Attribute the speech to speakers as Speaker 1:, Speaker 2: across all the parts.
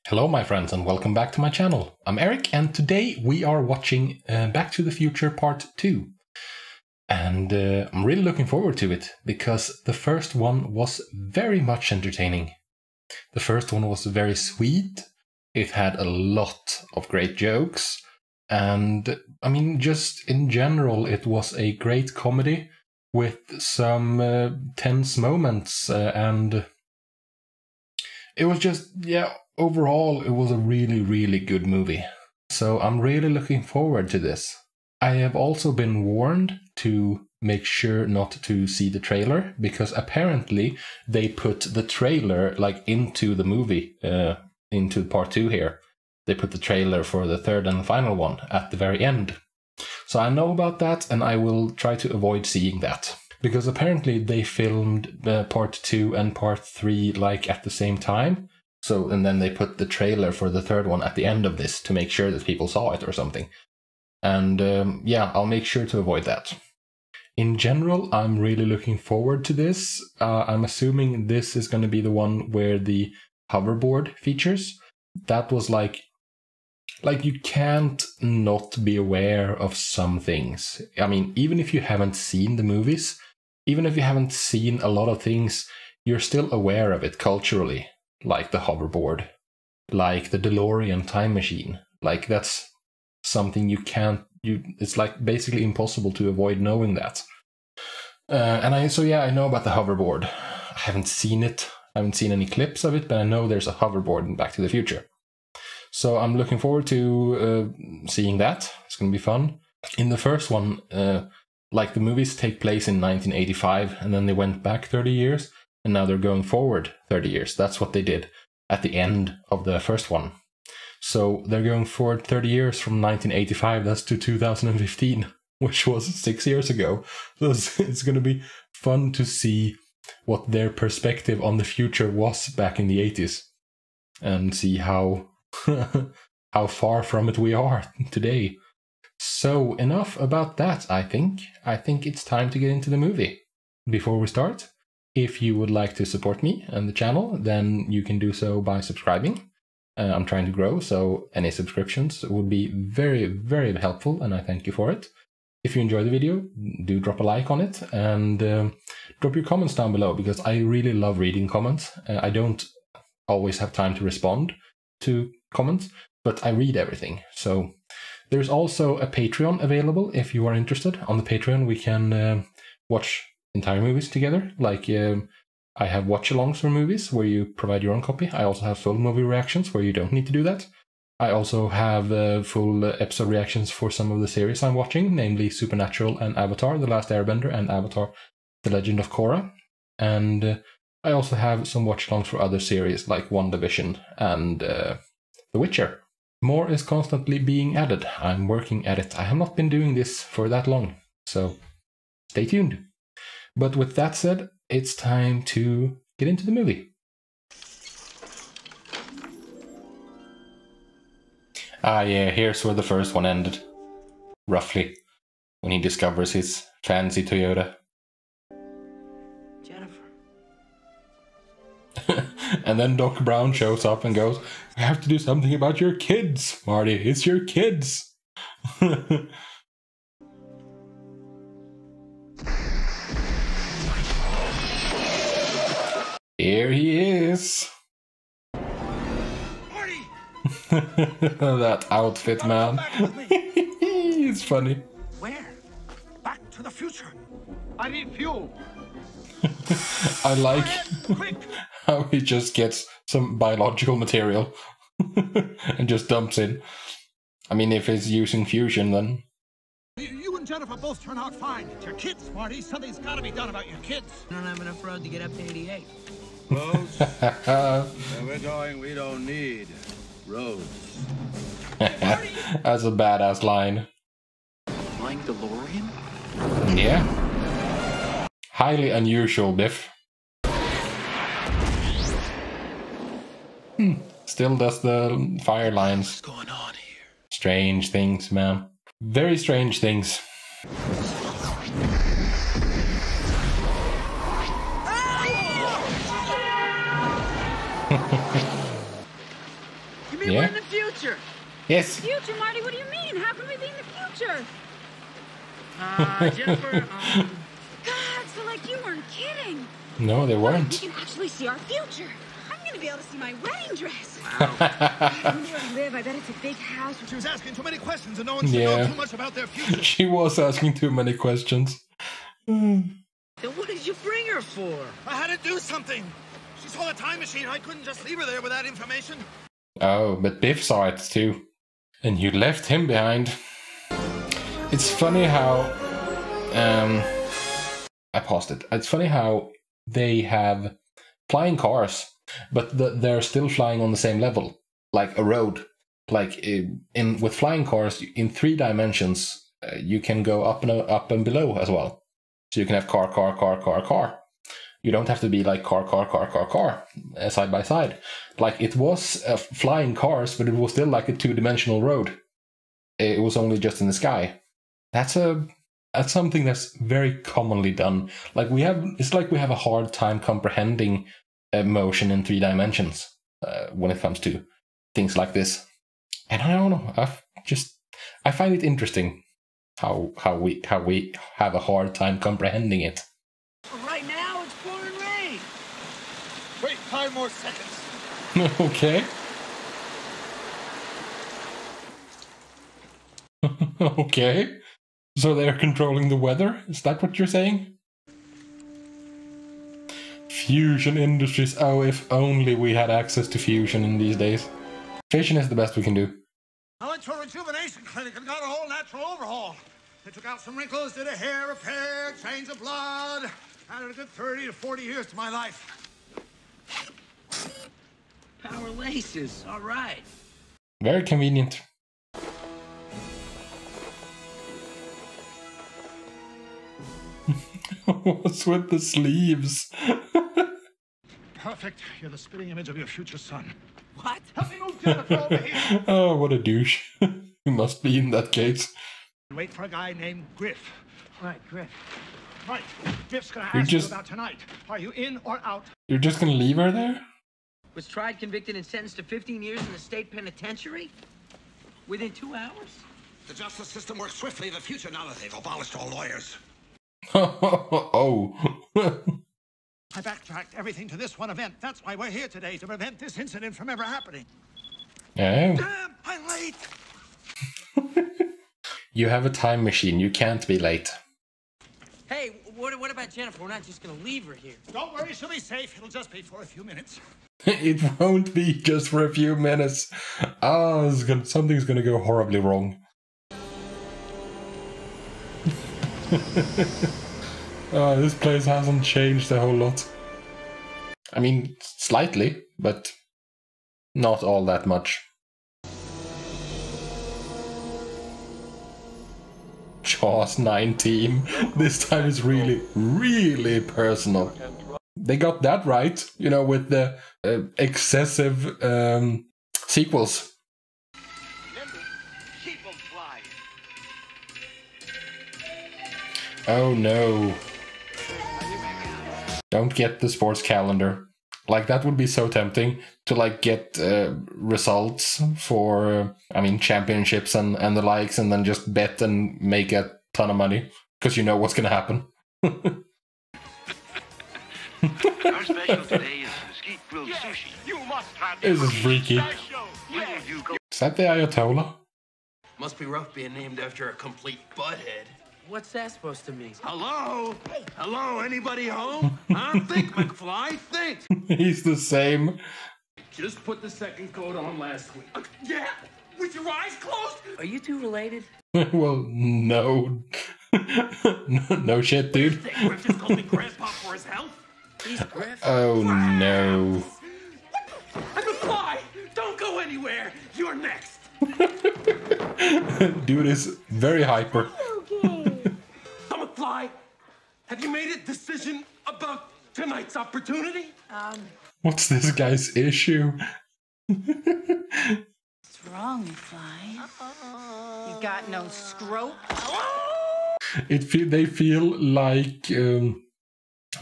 Speaker 1: Hello my friends and welcome back to my channel. I'm Eric and today we are watching Back to the Future Part 2. And I'm really looking forward to it because the first one was very much entertaining. The first one was very sweet, it had a lot of great jokes, and I mean just in general it was a great comedy with some tense moments and it was just, yeah, overall it was a really good movie. So I'm really looking forward to this. I have also been warned to make sure not to see the trailer because apparently they put the trailer like into the movie, into part 2 here. They put the trailer for the third and final one at the very end. So I know about that and I will try to avoid seeing that. Because apparently they filmed part 2 and part 3 like at the same time. So, and then they put the trailer for the third one at the end of this to make sure that people saw it or something. And yeah, I'll make sure to avoid that. In general, I'm really looking forward to this. I'm assuming this is going to be the one where the hoverboard features. That was like you can't not be aware of some things. I mean, even if you haven't seen the movies, even if you haven't seen a lot of things, you're still aware of it culturally. Like the hoverboard, like the DeLorean time machine. Like that's something it's like basically impossible to avoid knowing that. So I know about the hoverboard. I haven't seen it. I haven't seen any clips of it, but I know there's a hoverboard in Back to the Future. So I'm looking forward to seeing that. It's going to be fun. In the first one, like the movies take place in 1985 and then they went back 30 years. And now they're going forward 30 years. That's what they did at the end of the first one. So they're going forward 30 years from 1985, that's to 2015, which was 6 years ago. So it's going to be fun to see what their perspective on the future was back in the 80s. And see how, how far from it we are today. So enough about that, I think. I think it's time to get into the movie. Before we start, if you would like to support me and the channel, then you can do so by subscribing. I'm trying to grow, so any subscriptions would be very helpful, and I thank you for it. If you enjoy the video, do drop a like on it, and drop your comments down below, because I really love reading comments. I don't always have time to respond to comments, but I read everything. So there's also a Patreon available if you are interested. On the Patreon, we can watch entire movies together. Like I have watch-alongs for movies where you provide your own copy. I also have full movie reactions where you don't need to do that. I also have full episode reactions for some of the series I'm watching, namely Supernatural and Avatar: The Last Airbender and Avatar: The Legend of Korra. And I also have some watch-alongs for other series like WandaVision and The Witcher. More is constantly being added. I'm working at it. I have not been doing this for that long, so stay tuned. But with that said, it's time to get into the movie. Ah yeah, here's where the first one ended. Roughly. When he discovers his fancy Toyota.
Speaker 2: Jennifer.
Speaker 1: And then Doc Brown shows up and goes, "I have to do something about your kids, Marty. It's your kids." Here he is.
Speaker 2: Marty!
Speaker 1: That outfit, man. It's funny.
Speaker 2: Where? Back to the future. I need fuel.
Speaker 1: I like
Speaker 2: Quick!
Speaker 1: how he just gets some biological material and just dumps in. I mean, if he's using fusion, then...
Speaker 2: You and Jennifer both turn out fine. It's your kids, Marty. Something's got to be done about your kids. I don't have enough road to get up to 88.
Speaker 3: Roads? Where we're going, we don't need roads.
Speaker 1: That's a badass line.
Speaker 2: Flying DeLorean?
Speaker 1: Yeah. Highly unusual, Biff. Still does the fire lines.
Speaker 2: What's going on here?
Speaker 1: Strange things, man. Very strange things.
Speaker 2: You mean
Speaker 1: Yeah.
Speaker 2: we're in the future?
Speaker 1: Yes.
Speaker 4: Future, Marty, what do you mean? How can we be in the future?
Speaker 2: Jennifer,
Speaker 4: God, so like you weren't kidding.
Speaker 1: No, they
Speaker 4: We
Speaker 1: weren't.
Speaker 4: can actually see our future. I'm gonna be able to see my wedding dress.
Speaker 2: wow.
Speaker 4: I wonder where we live. I bet it's a big house.
Speaker 2: She was asking too many questions and no one should
Speaker 1: Yeah.
Speaker 2: know too much about their future.
Speaker 1: She was asking too many questions.
Speaker 2: Then what did you bring her for? I had to do something. She saw the time machine. I couldn't just leave her there with that information.
Speaker 1: Oh, but Biff saw it too. And you left him behind. It's funny how... I paused it. It's funny how they have flying cars, but they're still flying on the same level. Like a road. Like with flying cars, in 3 dimensions, you can go up and below as well. So you can have car, car, car, car, car. You don't have to be like car, car, car, car, car, side by side. Like it was flying cars, but it was still like a 2-dimensional road. It was only just in the sky. That's something that's very commonly done. Like it's like we have a hard time comprehending motion in 3 dimensions when it comes to things like this. And I don't know. I find it interesting how we have a hard time comprehending it.
Speaker 2: Right now, it's pouring rain. Wait 5 more seconds.
Speaker 1: Okay. Okay. So they're controlling the weather? Is that what you're saying? Fusion Industries. Oh, if only we had access to fusion in these days. Fission is the best we can do.
Speaker 2: I went to a rejuvenation clinic and got a whole natural overhaul. They took out some wrinkles, did a hair repair, change of blood. Added a good 30 to 40 years to my life.
Speaker 5: Power laces, all right.
Speaker 1: Very convenient. What's with the sleeves?
Speaker 2: Perfect. You're the spitting image of your future son.
Speaker 5: What?
Speaker 2: Help me move Jennifer over here.
Speaker 1: Oh, what a douche. He must be in that case.
Speaker 2: Wait for a guy named Griff.
Speaker 5: Right, Griff.
Speaker 2: Right. Griff's gonna
Speaker 1: You're
Speaker 2: ask
Speaker 1: just-
Speaker 2: you about tonight. Are you in or out?
Speaker 1: You're just gonna leave her there?
Speaker 5: Was tried, convicted, and sentenced to 15 years in the state penitentiary? Within 2 hours?
Speaker 2: The justice system works swiftly in the future now that they've abolished all lawyers.
Speaker 1: Oh.
Speaker 2: I backtracked everything to this one event. That's why we're here today, to prevent this incident from ever happening.
Speaker 1: Oh.
Speaker 2: Damn, I'm late.
Speaker 1: You have a time machine. You can't be late.
Speaker 5: Hey, what about Jennifer? We're not just gonna leave her here.
Speaker 2: Don't worry, she'll be safe. It'll just be for a few minutes.
Speaker 1: It won't be just for a few minutes. Oh, something's gonna go horribly wrong. Oh, this place hasn't changed a whole lot. I mean, slightly, but not all that much. Jaws 9 team. This time is really, really personal. They got that right, you know, with the excessive sequels.
Speaker 2: Remember, keep them flying.
Speaker 1: Oh no. Don't get the sports calendar. Like, that would be so tempting to, like, get results for, I mean, championships and the likes, and then just bet and make a ton of money. Because you know what's gonna happen.
Speaker 6: Our special today is mesquite grilled sushi.
Speaker 2: You must have
Speaker 1: This is freaky.
Speaker 6: Where will you go?
Speaker 1: Is that the Ayatollah?
Speaker 7: Must be rough being named after a complete butthead.
Speaker 5: What's that supposed to mean?
Speaker 6: Hello? Hello, anybody home? Huh? Think, McFly, think.
Speaker 1: He's the same.
Speaker 6: Just put the second coat on last week. Yeah? With your eyes closed?
Speaker 5: Are you two related?
Speaker 1: Well, no. No shit, dude.
Speaker 6: Griff just called me Grandpa for his health?
Speaker 5: He's Griff.
Speaker 1: Oh no.
Speaker 6: McFly, don't go anywhere. You're next.
Speaker 1: Dude is very hyper.
Speaker 6: McFly, have you made a decision about tonight's opportunity?
Speaker 1: What's this guy's issue?
Speaker 4: What's wrong, McFly? You got no scrope?
Speaker 1: They feel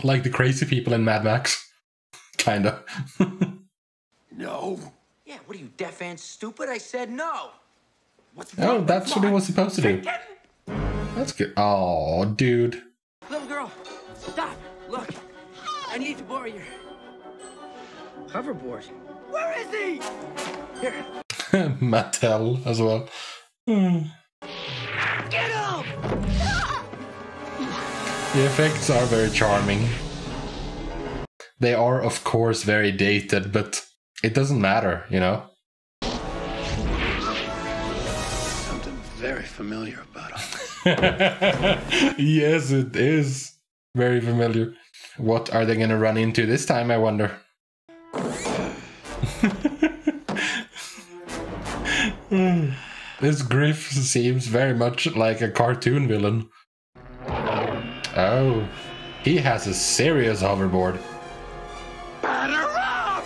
Speaker 1: like the crazy people in Mad Max, kinda.
Speaker 6: No.
Speaker 5: Yeah, Yeah, what are you, deaf and stupid? I said no. What's
Speaker 1: Oh, that's what he was supposed to do. That's good. Oh, dude.
Speaker 5: Little girl, stop. Look, I need to borrow your hoverboard. Where is he? Here.
Speaker 1: Mattel as well.
Speaker 5: Get him!
Speaker 1: The effects are very charming. They are, of course, very dated, but it doesn't matter, you know?
Speaker 3: Something very familiar about him.
Speaker 1: Yes, it is very familiar. What are they gonna run into this time, I wonder? This Griff seems very much like a cartoon villain. Oh, he has a serious hoverboard.
Speaker 2: Batter up!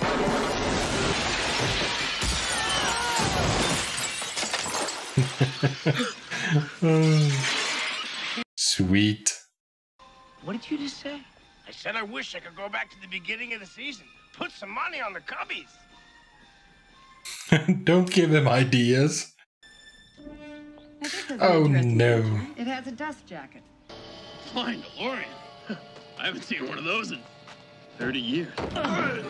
Speaker 1: Sweet.
Speaker 5: What did you just say?
Speaker 8: I said I wish I could go back to the beginning of the season. Put some money on the Cubbies.
Speaker 1: Don't give him ideas. Oh no.
Speaker 4: It has a dust jacket.
Speaker 6: Flying DeLorean. I haven't seen one of those in 30 years.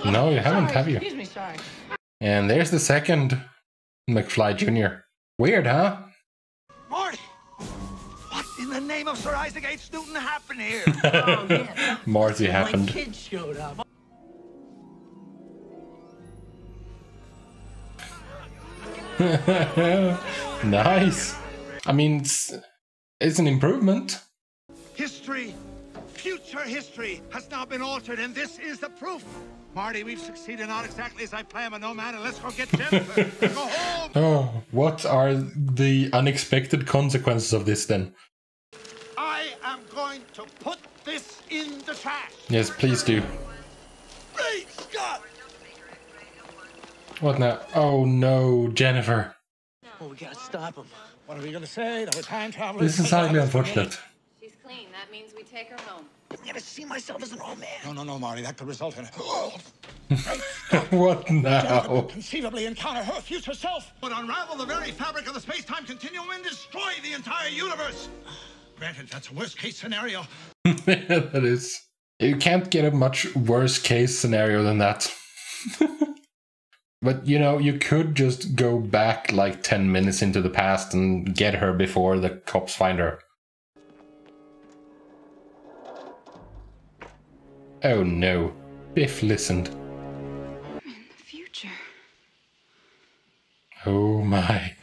Speaker 1: No, you haven't, have you?
Speaker 5: Excuse me, sorry.
Speaker 1: And there's the second McFly Jr. Weird, huh?
Speaker 2: Marty! What in the name of Sir Isaac H. Newton happened here?
Speaker 5: Oh, yeah.
Speaker 1: Marty
Speaker 5: My
Speaker 1: happened.
Speaker 5: kid showed up.
Speaker 1: Nice. I mean, it's an improvement.
Speaker 2: History, future history, has now been altered, and this is the proof. Marty, we've succeeded not exactly as I planned, but no matter. Let's go get Jennifer and go home.
Speaker 1: Oh, what are the unexpected consequences of this then?
Speaker 2: I am going to put this in the trash.
Speaker 1: Yes, please do.
Speaker 2: Great Scott!
Speaker 1: What now? Oh no, Jennifer.
Speaker 5: Oh, we gotta stop him.
Speaker 2: What are we going to say? That we're time travelers?
Speaker 1: This is highly unfortunate.
Speaker 9: She's clean. That means we take her home.
Speaker 2: I'm going to see myself as an old man. No, Marty. That could result in
Speaker 1: What now?
Speaker 2: conceivably encounter her future self. Would unravel the very fabric of the space-time continuum and destroy the entire universe. Granted, that's a worst-case scenario.
Speaker 1: That is. You can't get a much worse case scenario than that. But, you know, you could just go back like 10 minutes into the past and get her before the cops find her. Oh no. Biff listened.
Speaker 9: I'm in the future.
Speaker 1: Oh my.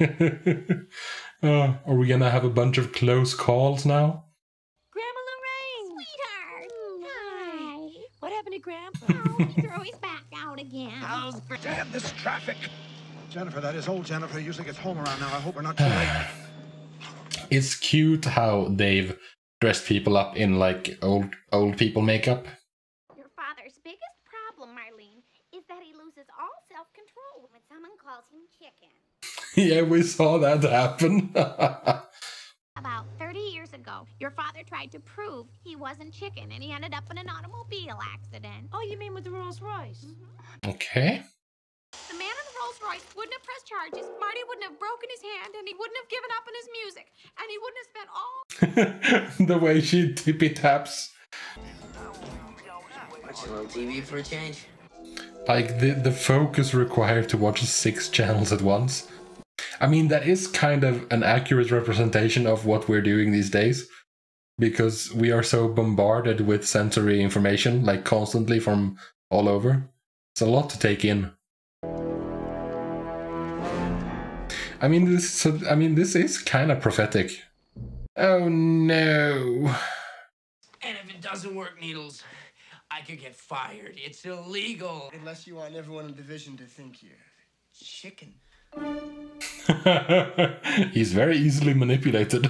Speaker 1: Are we gonna have a bunch of close calls now?
Speaker 10: Grandma Lorraine! Sweetheart! Hi! What happened to Grandpa?
Speaker 11: Oh, he threw his back out again.
Speaker 2: How's damn this traffic? Jennifer, that is old Jennifer, usually gets home around now. I hope we're not too late.
Speaker 1: It's cute how they've dressed people up in like old people makeup.
Speaker 11: Your father's biggest problem, Marlene, is that he loses all self-control when someone calls him chicken.
Speaker 1: Yeah, we saw that happen.
Speaker 11: About 30 years ago, your father tried to prove he wasn't chicken, and he ended up in an automobile accident.
Speaker 10: Oh, you mean with the Rolls Royce?
Speaker 1: Okay.
Speaker 11: The man in the Rolls Royce wouldn't have pressed charges, Marty wouldn't have broken his hand, and he wouldn't have given up on his music, and he wouldn't have spent all...
Speaker 1: The way she tippy taps.
Speaker 5: Watch a little TV for a change.
Speaker 1: Like the focus required to watch 6 channels at once. I mean, that is kind of an accurate representation of what we're doing these days. Because we are so bombarded with sensory information, like constantly from all over. It's a lot to take in. I mean, this is kind of prophetic. Oh no.
Speaker 5: And if it doesn't work, Needles, I could get fired. It's illegal.
Speaker 12: Unless you want everyone in division to think you're chicken.
Speaker 1: He's very easily manipulated.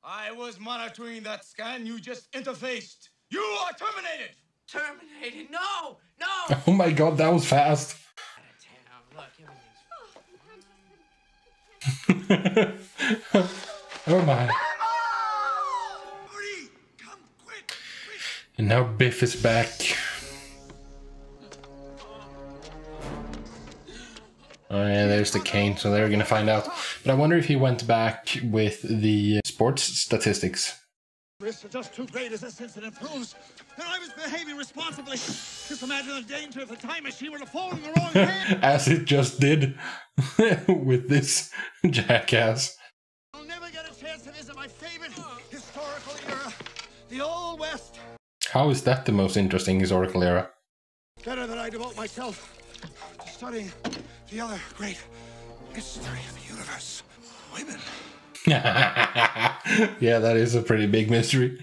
Speaker 12: I was monitoring that scan you just interfaced. You are terminated!
Speaker 5: Terminated? No! No!
Speaker 1: Oh my god, that was fast. Oh my. And now Biff is back. Oh yeah, there's the cane, so they're gonna find out. But I wonder if he went back with the sports statistics.
Speaker 2: Risks are just too great as this incident proves. And I was behaving responsibly. Just imagine the danger if the time machine were to fall in the wrong hands.
Speaker 1: As it just did with this jackass.
Speaker 2: I'll never get a chance to visit my favorite historical era, the Old West.
Speaker 1: How is that the most interesting historical era?
Speaker 2: Better that I devote myself to studying the other great mystery of the universe, women.
Speaker 1: Yeah, that is a pretty big mystery.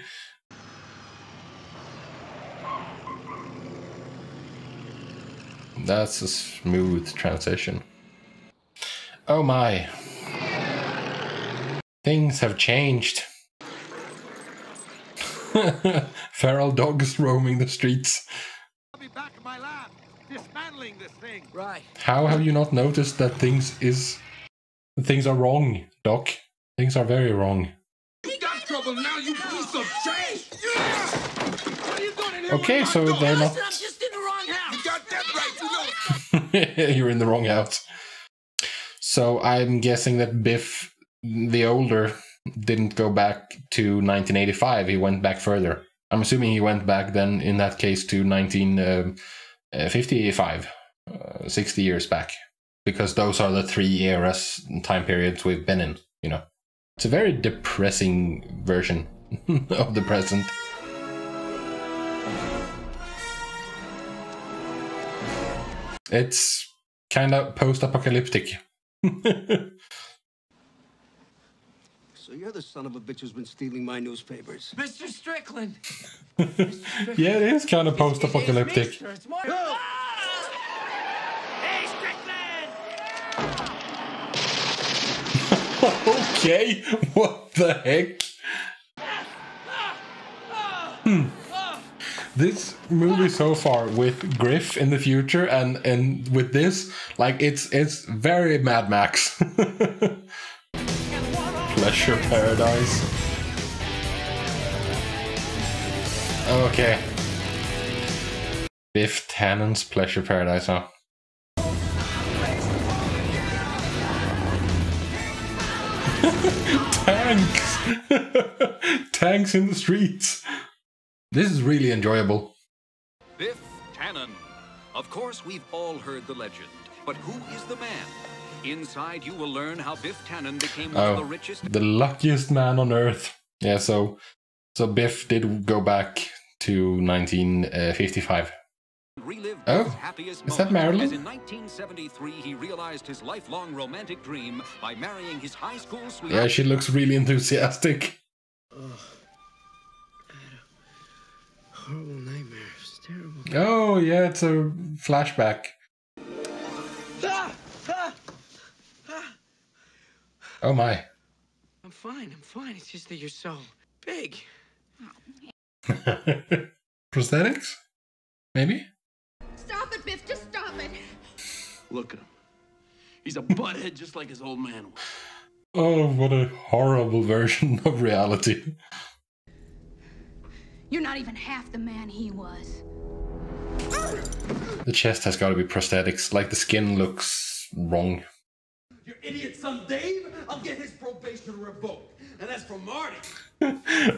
Speaker 1: That's a smooth transition. Oh my. Things have changed. Feral dogs roaming the streets.
Speaker 2: I'll be back in my lab, dismantling this thing.
Speaker 5: Right.
Speaker 1: How have you not noticed that things are wrong, Doc? Things are very wrong.
Speaker 6: You got trouble now, you piece of trash! What are you doing in here?
Speaker 1: Okay, so they're not...
Speaker 5: I'm just in the wrong house.
Speaker 6: You got that right, you know.
Speaker 1: You're in the wrong house. So I'm guessing that Biff, the older, didn't go back to 1985. He went back further. I'm assuming he went back then, in that case, to 1955, 60 years back. Because those are the 3 eras and time periods we've been in, you know. It's a very depressing version of the present. It's kind of post-apocalyptic.
Speaker 13: So you're the son of a bitch who's been stealing my newspapers.
Speaker 5: Mr. Strickland.
Speaker 1: Yeah, it is kind of post-apocalyptic.
Speaker 5: It's more... Hey, Strickland!
Speaker 1: Okay, what the heck? This movie so far with Griff in the future and with this, like it's very Mad Max. Pleasure Paradise. Okay. Biff Tannen's Pleasure Paradise, huh? Tanks! Tanks in the streets. This is really enjoyable.
Speaker 14: Biff Tannen. Of course, we've all heard the legend, but who is the man? Inside, you will learn how Biff Tannen became one of the richest...
Speaker 1: The luckiest man on Earth. Yeah, so Biff did go back to 1955. Oh, is that Marilyn?
Speaker 14: As in 1973, he realized his lifelong romantic dream by marrying his high school sweetheart.
Speaker 1: Yeah, she looks really enthusiastic.
Speaker 13: Horrible nightmare. It's terrible.
Speaker 1: Oh, yeah, it's a flashback. Oh my.
Speaker 5: I'm fine. It's just that you're so big.
Speaker 1: Prosthetics? Maybe?
Speaker 11: Stop it, Biff. Just stop it.
Speaker 6: Look at him. He's a butthead just like his old man was.
Speaker 1: Oh, what a horrible version of reality.
Speaker 10: You're not even half the man he was.
Speaker 1: The chest has got to be prosthetics, like the skin looks wrong.
Speaker 6: Your idiot son Dave, I'll get his probation revoked. And as for Marty...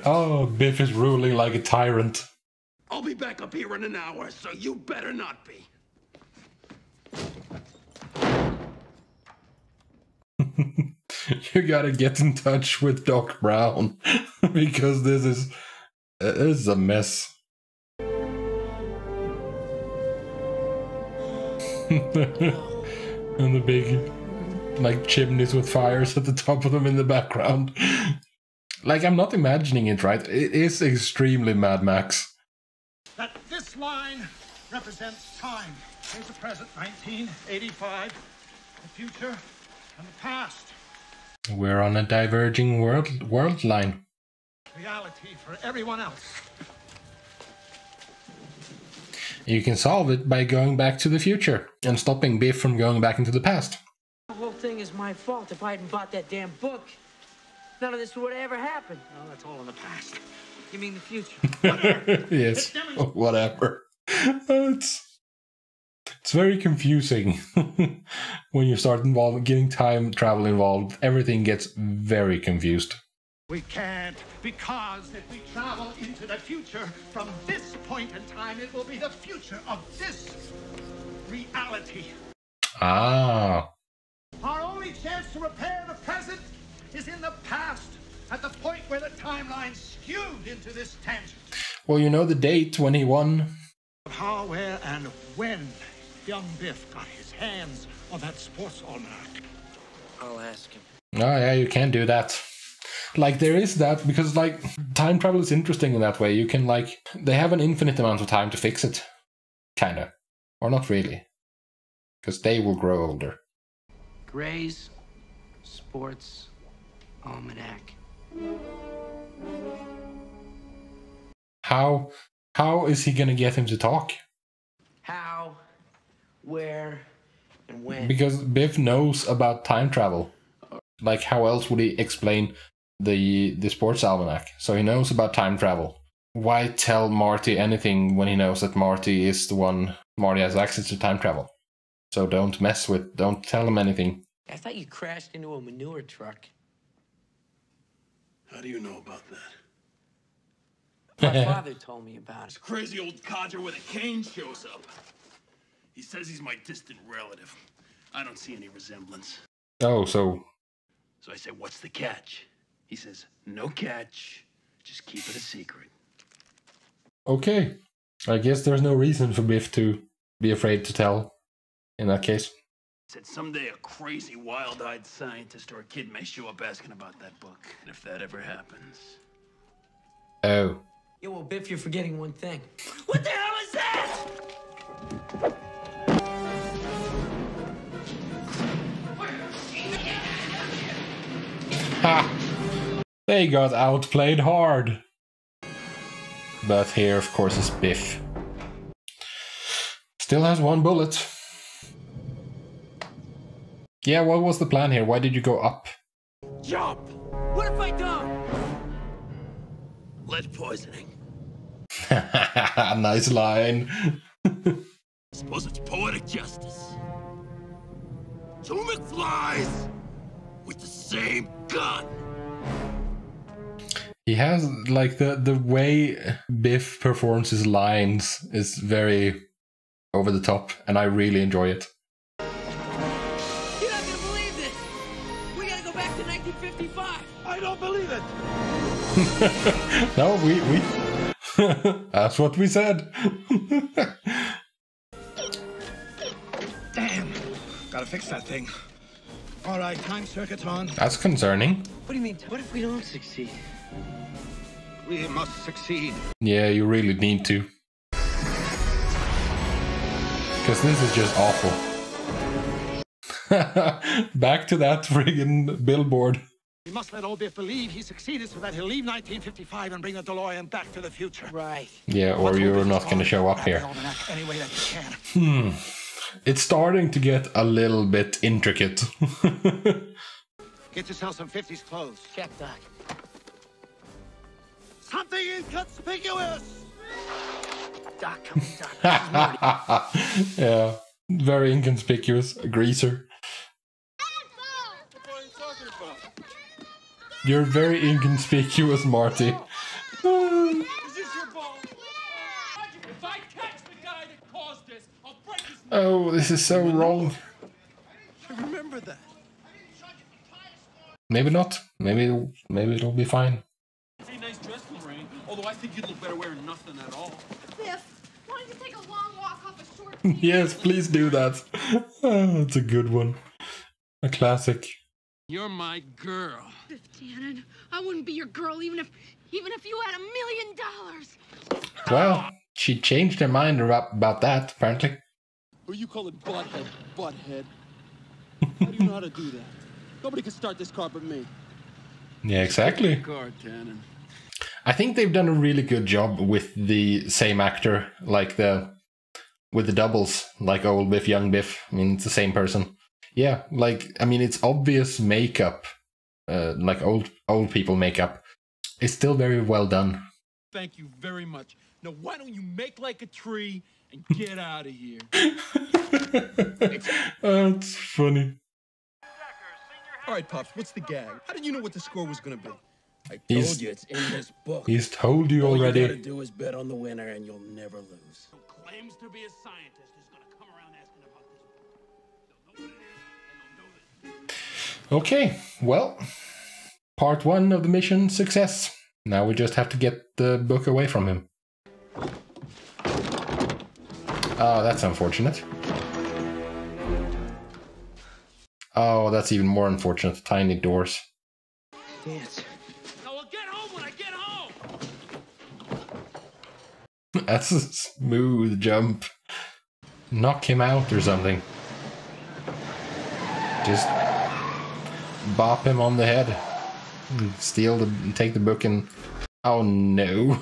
Speaker 1: Oh, Biff is ruling like a tyrant.
Speaker 6: I'll be back up here in an hour, so you better not be.
Speaker 1: You gotta get in touch with Doc Brown, because this is a mess. And the big, like, chimneys with fires at the top of them in the background. Like, I'm not imagining it, right? It is extremely Mad Max.
Speaker 2: That this line represents time. Here's the present, 1985, the future, and the past.
Speaker 1: We're on a diverging world line.
Speaker 2: Reality for everyone else.
Speaker 1: You can solve it by going back to the future and stopping Biff from going back into the past.
Speaker 5: The whole thing is my fault. If I hadn't bought that damn book, none of this would have ever happened.
Speaker 2: No, that's all in the past.
Speaker 5: You mean the future?
Speaker 1: Yes, whatever. It's very confusing when you start getting time travel involved. Everything gets very confused.
Speaker 2: We can't, because if we travel into the future, from this point in time, it will be the future of this reality.
Speaker 1: Ah.
Speaker 2: Our only chance to repair the present is in the past, at the point where the timeline skewed into this tangent.
Speaker 1: Well, you know the date when he won.
Speaker 2: How, where, and when young Biff got his hands on that sports almanac.
Speaker 5: I'll ask him.
Speaker 1: Oh yeah, you can do that. Like, there is that, because, like, time travel is interesting in that way. You can, like, they have an infinite amount of time to fix it. Kinda. Or not really. Because they will grow older.
Speaker 5: Gray's Sports Almanac.
Speaker 1: How is he gonna get him to talk?
Speaker 5: How, where, and when?
Speaker 1: Because Biff knows about time travel. Like, how else would he explain the sports almanac? So he knows about time travel. Why tell Marty anything when he knows that Marty is the one? Marty has access to time travel. So don't tell him anything.
Speaker 5: I thought you crashed into a manure truck.
Speaker 3: How do you know about that?
Speaker 5: My father told me about it.
Speaker 6: This crazy old codger with a cane shows up. He says he's my distant relative. I don't see any resemblance.
Speaker 1: Oh, so
Speaker 6: I say, what's the catch? He says, no catch. Just keep it a secret.
Speaker 1: Okay. I guess there's no reason for Biff to be afraid to tell in that case.
Speaker 6: Said someday a crazy, wild-eyed scientist or a kid may show up asking about that book. And if that ever happens...
Speaker 1: Oh.
Speaker 5: Yeah, well, Biff, you're forgetting one thing. What the hell is that?
Speaker 1: Ha! They got outplayed hard. But here, of course, is Biff. Still has one bullet. Yeah, what was the plan here? Why did you go up?
Speaker 5: Jump! What if I don't?
Speaker 6: Lead poisoning.
Speaker 1: Nice line.
Speaker 6: Suppose it's poetic justice. Two McFlys with the same gun.
Speaker 1: He has, like, the way Biff performs his lines is very over the top, and I really enjoy it.
Speaker 5: You're not gonna believe this! We gotta go back to 1955!
Speaker 2: I don't believe it!
Speaker 1: No, we that's what we said.
Speaker 2: Damn! Gotta fix that thing. All right, time circuit's on.
Speaker 1: That's concerning.
Speaker 5: What do you mean? What if we don't succeed?
Speaker 2: We must succeed.
Speaker 1: Yeah, you really need to. Because this is just awful. Back to that friggin' billboard.
Speaker 2: We must let old Biff believe he succeeded so that he'll leave 1955 and bring the DeLorean back to the future.
Speaker 5: Right.
Speaker 1: Yeah, or you're not going to show up here.
Speaker 2: Any way that you can.
Speaker 1: It's starting to get a little bit intricate.
Speaker 2: Get yourself some 50s clothes.
Speaker 5: Check, Doc.
Speaker 2: Something inconspicuous!
Speaker 5: Doc, come on, Doc.
Speaker 1: Yeah, very inconspicuous. A greaser. You're very inconspicuous, Marty.
Speaker 6: Is this your ball? If I catch the guy that caused this, I'll break his...
Speaker 1: Oh, this is so wrong.
Speaker 3: I remember that.
Speaker 1: Maybe not. Maybe it'll be fine.
Speaker 6: It's a nice dress, Lorraine. Although I think you'd look better wearing nothing at all.
Speaker 11: Biff, why don't you take a long walk off a short...
Speaker 1: Yes, please do that. Oh, that's a good one. A classic.
Speaker 6: You're my girl.
Speaker 11: Biff Tannen, I wouldn't be your girl even if you had $1 million.
Speaker 1: Well, she changed her mind about that, apparently.
Speaker 6: Who you calling butthead, butthead? How do you know how to do that? Nobody can start this car but me.
Speaker 1: Yeah, exactly.
Speaker 6: Car, Tannen.
Speaker 1: I think they've done a really good job with the same actor, like with the doubles, like old Biff, young Biff. I mean, it's the same person. Yeah, like, I mean, it's obvious makeup, like old people makeup. It's still very well done.
Speaker 6: Thank you very much. Now, why don't you make like a tree and get out of here.
Speaker 1: That's funny.
Speaker 12: All right, Pops, what's the gag? How did you know what the score was gonna be?
Speaker 3: I told you it's in this book.
Speaker 1: He's told you already.
Speaker 3: All you gotta do is bet on the winner and you'll never lose.
Speaker 6: Who claims to be a scientist is gonna come around asking about this. They'll know what it is, and they'll know this.
Speaker 1: Okay, well, part 1 of the mission success. Now we just have to get the book away from him. Oh, that's unfortunate. Oh, that's even more unfortunate. Tiny doors.
Speaker 3: Dance.
Speaker 6: Now we'll get home when I get home.
Speaker 1: That's a smooth jump. Knock him out or something. Just bop him on the head. Take the book and... Oh no.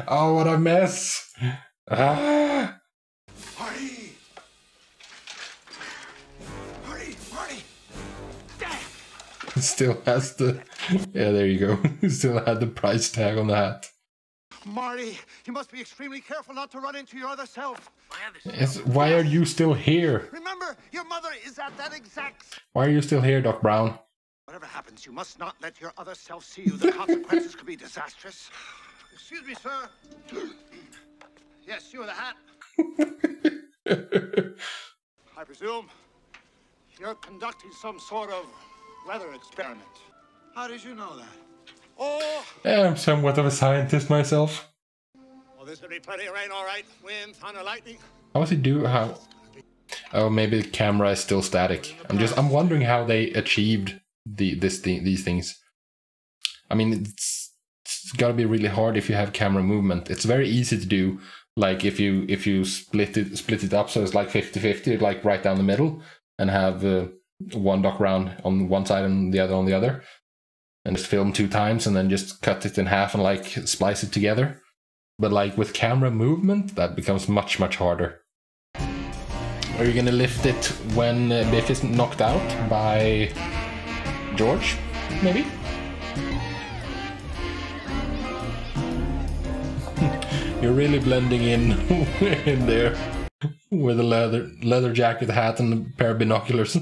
Speaker 1: Oh, what a mess. Ah.
Speaker 2: Marty! Marty!
Speaker 1: Still has the... Yeah, there you go. Still had the price tag on the hat.
Speaker 2: Marty, you must be extremely careful not to run into your other self.
Speaker 1: Yes, why are you still here?
Speaker 2: Remember, your mother is at that exact...
Speaker 1: Why are you still here, Doc Brown?
Speaker 2: Whatever happens, you must not let your other self see you. The consequences could be disastrous. Excuse me, sir. Yes, you with the hat. I presume you're conducting some sort of weather experiment. How did you know that? Oh!
Speaker 1: Yeah, I'm somewhat of a scientist myself.
Speaker 2: Well, there's gonna be plenty of rain, all right. Wind, thunder, lightning.
Speaker 1: How does he do? How? Oh, maybe the camera is still static. I'm wondering how they achieved these things. I mean, it's gotta be really hard if you have camera movement. It's very easy to do, like if you split it up so it's like 50-50, like right down the middle, and have one Doc Brown on one side and the other on the other, and just film 2 times and then just cut it in half and like splice it together. But like with camera movement, that becomes much harder. Are you gonna lift it when Biff is knocked out by George? Maybe? You're really blending in in there with a leather jacket, hat, and a pair of binoculars.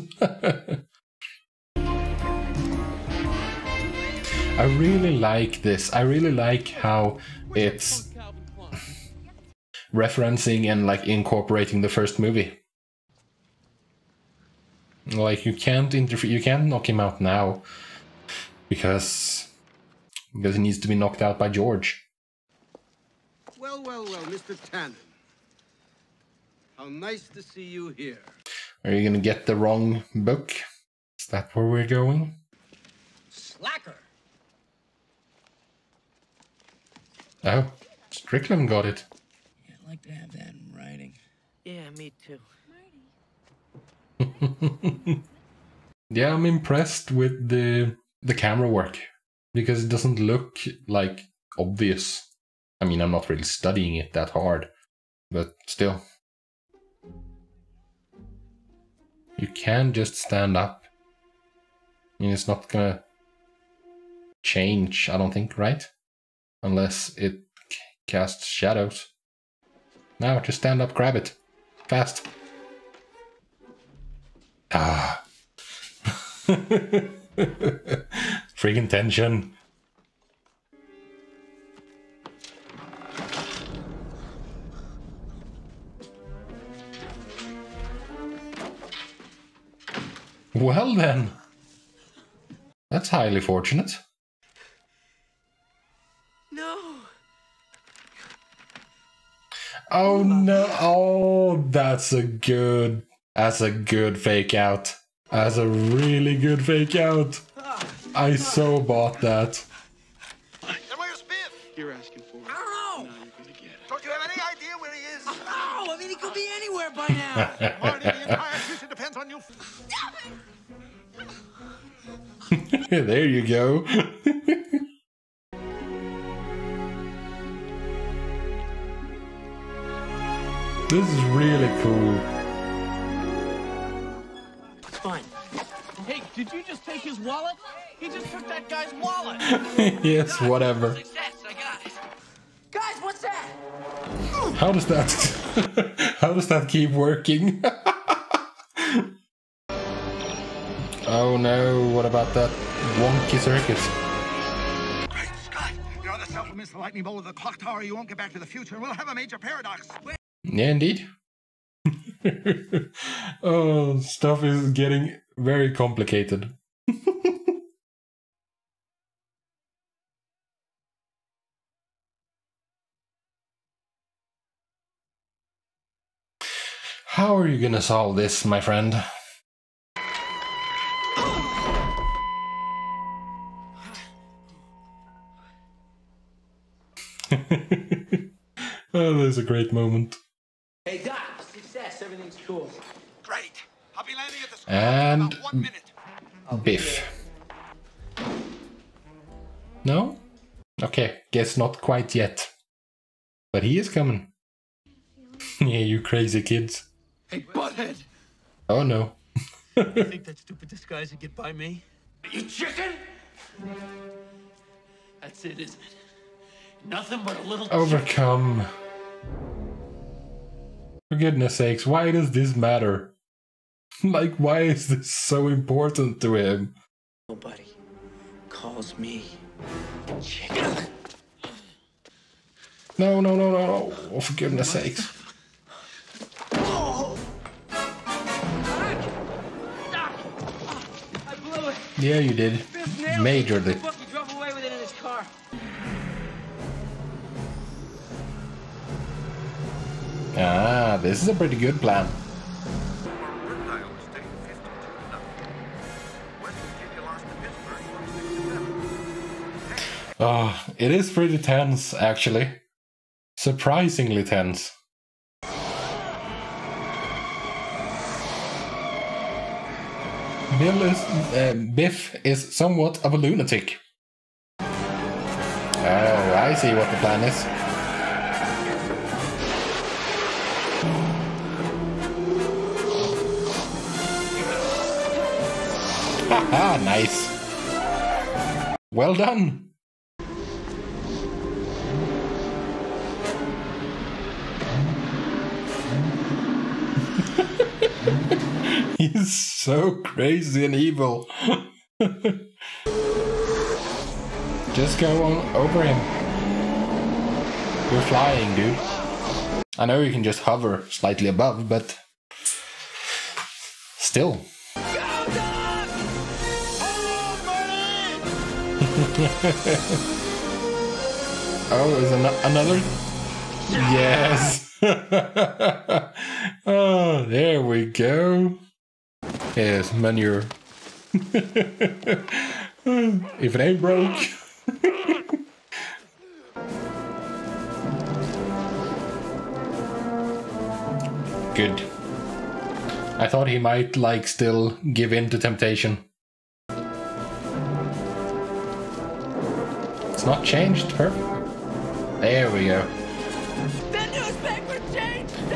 Speaker 1: I really like this. I really like how it's referencing and like incorporating the first movie. Like you can't interfere, you can't knock him out now because he needs to be knocked out by George.
Speaker 13: Well, Mr. Tannen. How nice to see you here.
Speaker 1: Are you gonna get the wrong book? Is that where we're going?
Speaker 5: Slacker.
Speaker 1: Oh, Strickland got it.
Speaker 7: Yeah, I'd like to have that in writing.
Speaker 5: Yeah, me too.
Speaker 1: Yeah, I'm impressed with the camera work because it doesn't look like obvious. I mean, I'm not really studying it that hard, but still. You can just stand up. I mean, it's not gonna change, I don't think, right? Unless it casts shadows. Now, just stand up, grab it. Fast. Ah. Freaking tension. Well then. That's highly fortunate.
Speaker 5: No.
Speaker 1: Oh no. Oh, that's a good fake out. That's a really good fake out. I so bought that.
Speaker 2: And where's Biff?
Speaker 12: You're asking for it.
Speaker 5: I don't know.
Speaker 12: Now you're gonna get it.
Speaker 2: Don't you have any idea where he is?
Speaker 5: Oh, I mean, he could be anywhere by now.
Speaker 2: Marty, the entire future depends on you.
Speaker 1: There you go. This is really cool.
Speaker 5: It's fine.
Speaker 6: Hey, did you just take his wallet? He just took that guy's wallet.
Speaker 1: Yes, whatever.
Speaker 5: Success, I got it. Guys, what's that?
Speaker 1: How does that how does that keep working? Oh no, what about that wonky circus?
Speaker 2: Great Scott! You're the self who missed the lightning bolt of the clock tower. You won't get back to the future, and we'll have a major paradox.
Speaker 1: Yeah, indeed. Oh, stuff is getting very complicated. How are you gonna solve this, my friend? Oh, there's a great moment.
Speaker 5: Hey, Doc, success. Everything's cool.
Speaker 2: Great. I'll be landing at the school
Speaker 1: And
Speaker 2: in about 1 minute.
Speaker 1: Biff. No? Okay, guess not quite yet. But he is coming. Yeah, you crazy kids.
Speaker 7: Hey, butthead!
Speaker 1: Oh no.
Speaker 7: You think that stupid disguise would get by me? You chicken? That's it, isn't it? Nothing but a little
Speaker 1: Overcome. For goodness sakes, why does this matter? Like, why is this so important to him?
Speaker 7: Nobody calls me chicken.
Speaker 1: No, no, no, no, no. Oh, for goodness sakes.
Speaker 5: I blew it.
Speaker 1: Yeah, you did. Majorly.
Speaker 5: He drove away with it in his car.
Speaker 1: Ah, this is a pretty good plan. Oh, it is pretty tense, actually. Surprisingly tense. Biff is somewhat of a lunatic. Oh, I see what the plan is. Haha, nice. Well done. He's so crazy and evil. Just go on over him. You're flying, dude. I know you can just hover slightly above, but still. Oh, is another? Yes. Oh, there we go. Yes, manure. If it ain't broke. Good. I thought he might, like, still give in to temptation. It's not changed, perfect. There we go.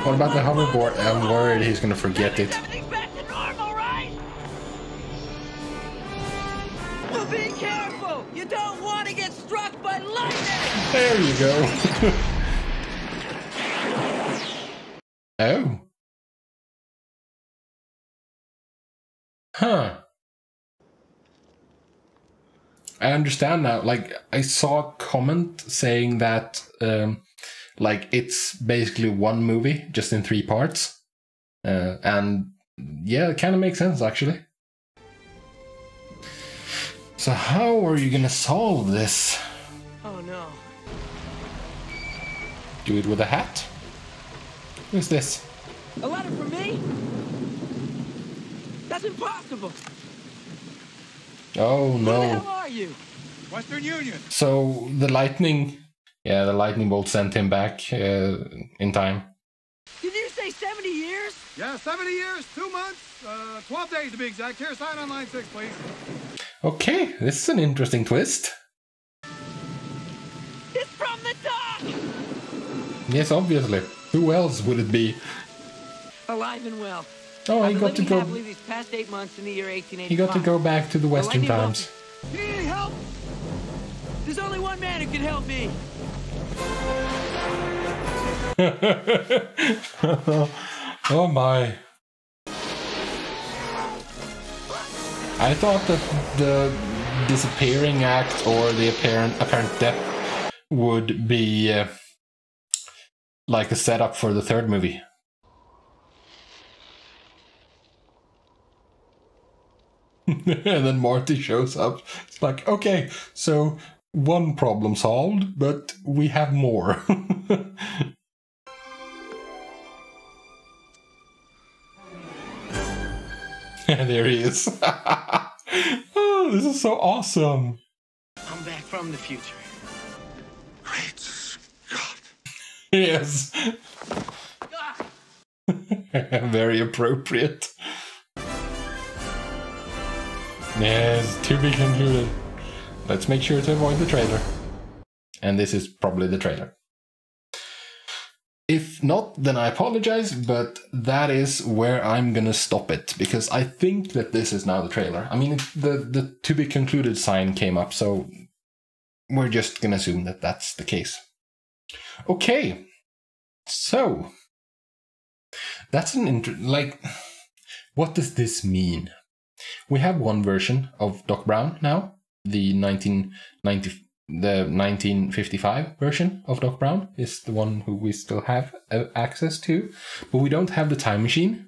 Speaker 1: What about the hoverboard? I'm worried he's gonna forget it.
Speaker 5: Well, be careful! You don't want to get struck by lightning!
Speaker 1: There you go. Oh. Huh. I understand now. Like, I saw a comment saying that, like, it's basically one movie, just in 3 parts. And yeah, it kind of makes sense, actually. So how are you gonna solve this?
Speaker 5: Oh no.
Speaker 1: Do it with a hat? Who's this?
Speaker 5: A letter from me? That's impossible.
Speaker 1: Oh no.
Speaker 5: Who the hell are you?
Speaker 12: Western Union.
Speaker 1: So the lightning, yeah, the lightning bolt sent him back in time.
Speaker 5: Did you say 70 years?
Speaker 12: Yeah, 70 years, 2 months, 12 days to be exact. Here, sign on line 6, please.
Speaker 1: Okay, this is an interesting twist.
Speaker 5: It's from the dock!
Speaker 1: Yes, obviously. Who else would it be?
Speaker 5: Alive and well.
Speaker 1: Oh, he got to go.
Speaker 5: Happily these past 8 months in the year 1885.
Speaker 1: He got to go back to the Western times.
Speaker 5: You need any help? There's only one man who can help me.
Speaker 1: Oh my. I thought that the disappearing act or the apparent death would be like a setup for the third movie. And then Marty shows up. It's like, okay, so one problem solved, but we have more. There he is. Oh, this is so awesome.
Speaker 8: I'm back from the future.
Speaker 2: Great Scott.
Speaker 1: Yes. Very appropriate. Yes, to be concluded. Let's make sure to avoid the trailer. And this is probably the trailer. If not, then I apologize, but that is where I'm gonna stop it, because I think that this is now the trailer. I mean, the to be concluded sign came up, so we're just gonna assume that that's the case. Okay, so that's an what does this mean? We have one version of Doc Brown now, the 1955 version of Doc Brown is the one who we still have access to, but we don't have the time machine.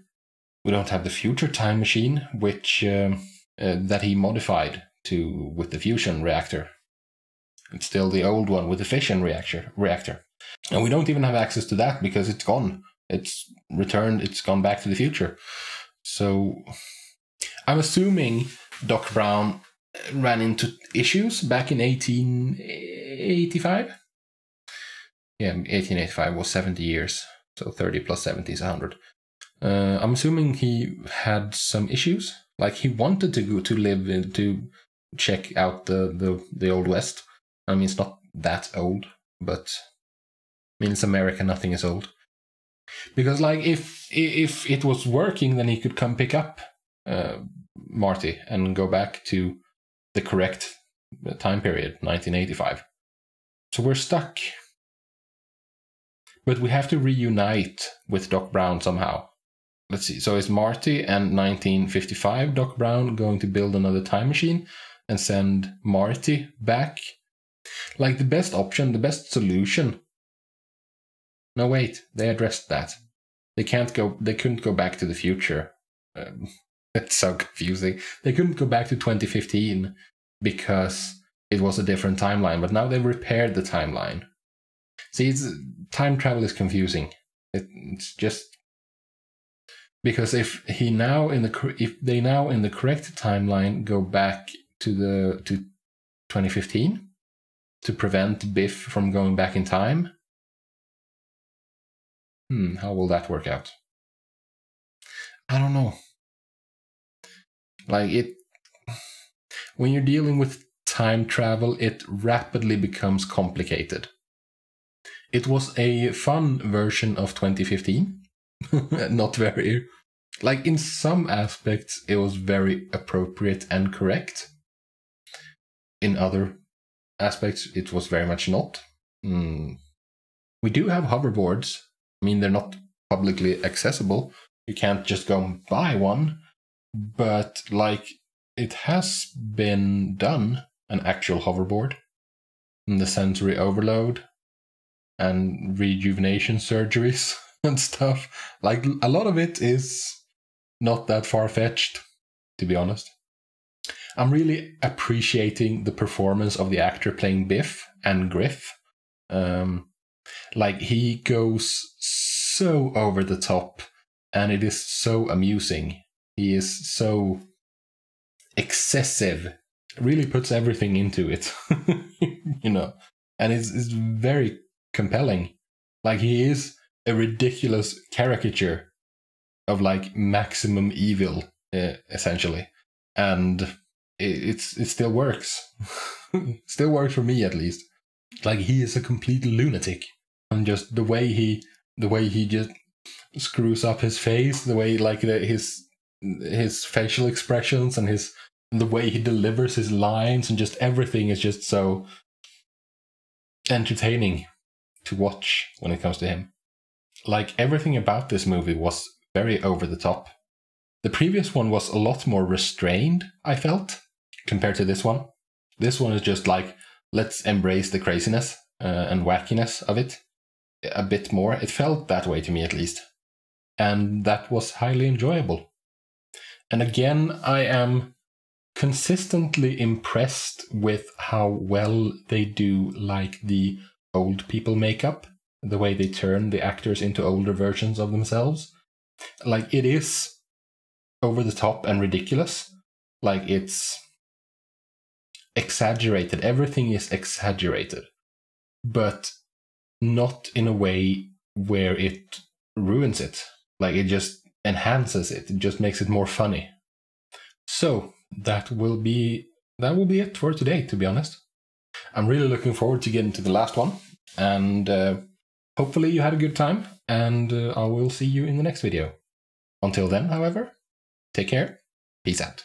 Speaker 1: We don't have the future time machine, which that he modified with the fusion reactor. It's still the old one with the fission reactor. And we don't even have access to that because it's gone. It's returned, it's gone back to the future. So I'm assuming Doc Brown ran into issues back in 1885. Yeah, 1885 was 70 years, so 30 plus 70 is 100. I'm assuming he had some issues, like he wanted to go to live to check out the Old West. I mean, it's not that old, but I mean, it's America, nothing is old. Because like if it was working, then he could come pick up Marty and go back to the correct time period, 1985. So we're stuck. But we have to reunite with Doc Brown somehow. Let's see, so is Marty and 1955 Doc Brown going to build another time machine and send Marty back? Like the best option, the best solution. No, wait, they addressed that. They couldn't go back to the future. It's so confusing. They couldn't go back to 2015 because it was a different timeline, but now they've repaired the timeline. See, time travel is confusing. It's just because if they now in the correct timeline go back to 2015 to prevent Biff from going back in time, how will that work out? I don't know. Like when you're dealing with time travel, it rapidly becomes complicated. It was a fun version of 2015. Not very, like in some aspects, it was very appropriate and correct. In other aspects, it was very much not. We do have hoverboards. I mean, they're not publicly accessible. You can't just go and buy one. But like it has been done, an actual hoverboard, and the sensory overload and rejuvenation surgeries and stuff. Like a lot of it is not that far-fetched, to be honest. I'm really appreciating the performance of the actor playing Biff and Griff. Like he goes so over the top and it is so amusing. He is so excessive, really puts everything into it, you know, and it's very compelling. Like he is a ridiculous caricature of like maximum evil, essentially, and it still works. Still works for me, at least. Like he is a complete lunatic, and just the way he just screws up his face, the way like his facial expressions and the way he delivers his lines and just everything is just so entertaining. to watch when it comes to him. Like, everything about this movie was very over the top. The previous one was a lot more restrained, I felt, compared to this one. This one is just like, let's embrace the craziness and wackiness of it a bit more. It felt that way to me, at least. And that was highly enjoyable. And again, I am consistently impressed with how well they do, like, the old people makeup, the way they turn the actors into older versions of themselves. Like, it is over the top and ridiculous. Like, it's exaggerated. Everything is exaggerated, but not in a way where it ruins it. Like, it just enhances it. It just makes it more funny. So that will be it for today, to be honest. I'm really looking forward to getting to the last one, and hopefully you had a good time, and I will see you in the next video. Until then, however, take care, peace out.